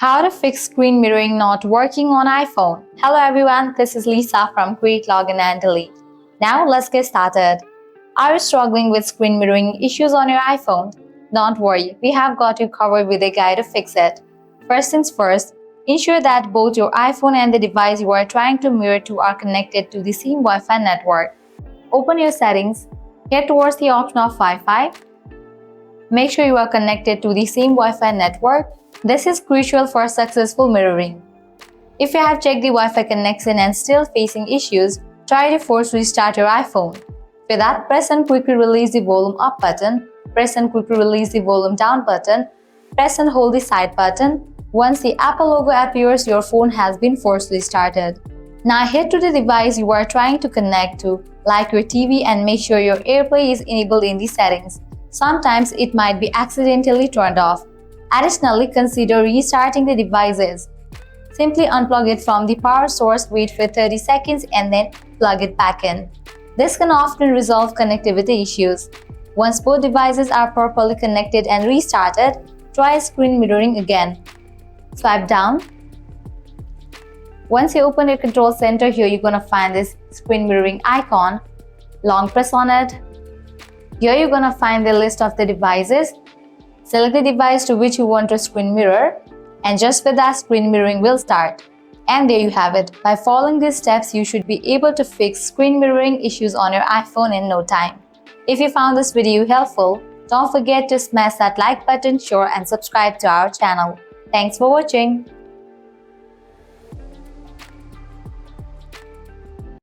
How to fix screen mirroring not working on iPhone. Hello everyone, this is Lisa from Create, Login and Delete. Now let's get started. Are you struggling with screen mirroring issues on your iPhone? Don't worry, we have got you covered with a guide to fix it. First things first, ensure that both your iPhone and the device you are trying to mirror to are connected to the same Wi-Fi network. Open your settings, head towards the option of Wi-Fi. Make sure you are connected to the same Wi-Fi network. This is crucial for successful mirroring. If you have checked the Wi-Fi connection and still facing issues, try to force restart your iPhone. For that, press and quickly release the volume up button, press and quickly release the volume down button, press and hold the side button. Once the Apple logo appears, your phone has been forced restarted. Now head to the device you are trying to connect to, like your TV, and make sure your AirPlay is enabled in the settings. Sometimes it might be accidentally turned off. Additionally, consider restarting the devices. Simply unplug it from the power source, wait for 30 seconds and then plug it back in. This can often resolve connectivity issues. Once both devices are properly connected and restarted, try screen mirroring again. Swipe down. Once you open your control center, here you're gonna find this screen mirroring icon. Long press on it. Here you're gonna find the list of the devices. Select the device to which you want to screen mirror, and just with that, screen mirroring will start. And there you have it. By following these steps, you should be able to fix screen mirroring issues on your iPhone in no time. If you found this video helpful, don't forget to smash that like button, share and subscribe to our channel. Thanks for watching.